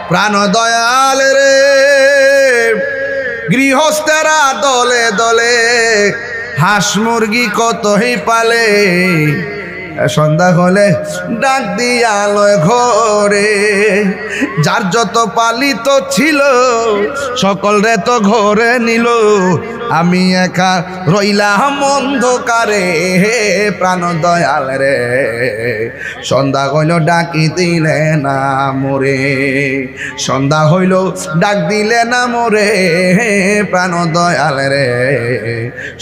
প্রাণ দয়াল রে গৃহস্থেরা দলে দলে হাঁস মুরগি কতই পালে সন্ধ্যা হলে ডাক দিয়ালয় ঘরে যার যত পালিত ছিল সকল রে তো ঘরে নিল আমি একা রইলাম অন্ধকারে প্রাণ দয়াল রে সন্ধ্যা হইল ডাকি দিলে না মোরে সন্ধ্যা হইল ডাক দিলে না মোরে প্রাণ দয়াল রে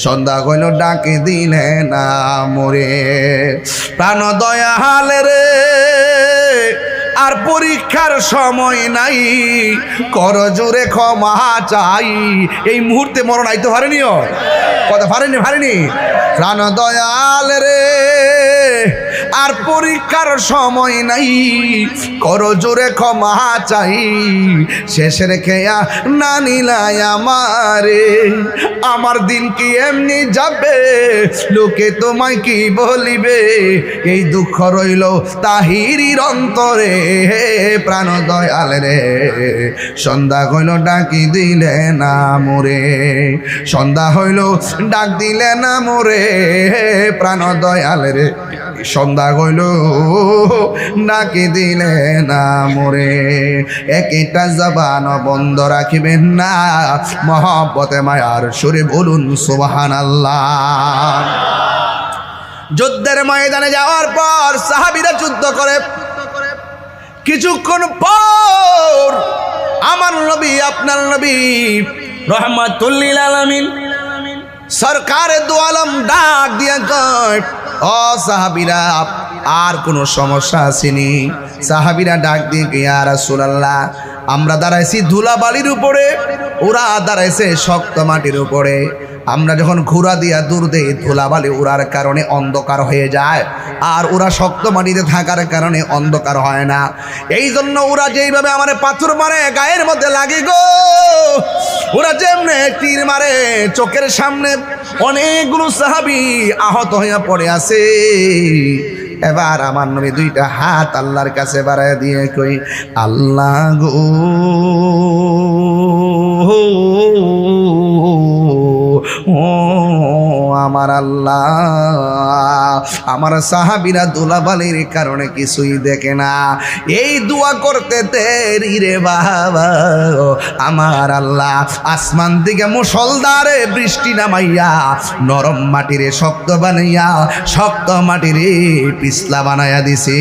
সন্ধ্যা হইল ডাকি দিলে না মোরে প্রাণ দয়াল রে আর পরীক্ষার সময় নাই কর জোরে ক্ষমা চাই এই মুহূর্তে মরণ আইতে পারেনিও কথা পারেনি প্রাণ দয়াল রে আর পরীক্ষার সময় নাই কর জোরে ক্ষমা চাই শেষের খেয়া না নিলাই আমারে আমার দিন কি এমনি যাবে লোকে তোমায় কি বলিবে এই দুঃখ রইল তাহিরির অন্তরে প্রাণ দয়াল রে সন্ধ্যা হইল ডাকি দিলে না মোরে সন্ধ্যা হইল ডাক দিলে না মোরে প্রাণ দয়াল রে সন্ধ্যা হইল ডাকি দিলে না মোরে একটা জবান বন্ধ রাখিবেন না মহব্বতে মায়ার সুরে বলুন সুবহানাল্লাহ। যুদ্ধের ময়দানে যাওয়ার পর সাহাবীরা যুদ্ধ করে কিছুক্ষণ পর আমার নবী আপনার নবী রহমাতুল লিল আলামিন সরকারে দু আলম ডাক দিয়া কয় ও সাহাবীরা আর কোনো সমস্যা আসেনি সাহাবীরা ডাক দিয়ে ইয়া রাসূলুল্লাহ আমরা দাঁড়াইছি ধুলাবালির উপরে ওরা দাঁড়াইছে শক্ত মাটির উপরে আমরা যখন ঘোড়া দিয়া দূর দেই ধুলাবালি ওরার কারণে অন্ধকার হয়ে যায় আর ওরা শক্ত মাটিতে থাকার কারণে অন্ধকার হয় না এই জন্য ওরা যেইভাবে আমার পাথর মারে গায়ের মধ্যে লাগে গো ওরা যেমনে তীর মারে চোখের সামনে অনেকগুলো সাহাবী আহত হয়ে পড়ে আছে এবার আমার নবী দুইটা হাত আল্লাহর কাছে বাড়ায় দিয়ে কই আল্লাহ গো ও আমার আল্লাহ আমার সাহাবীরা ধুলাবালির কারণে কিছুই দেখে না এই দোয়া করতে দেরি রে বাবা আমার আল্লাহ আসমান দিকে মুষলধারে বৃষ্টি নামাইয়া নরম মাটিরে শক্ত বানাইয়া শক্ত মাটিরে পিছলা বানাইয়া দিছে।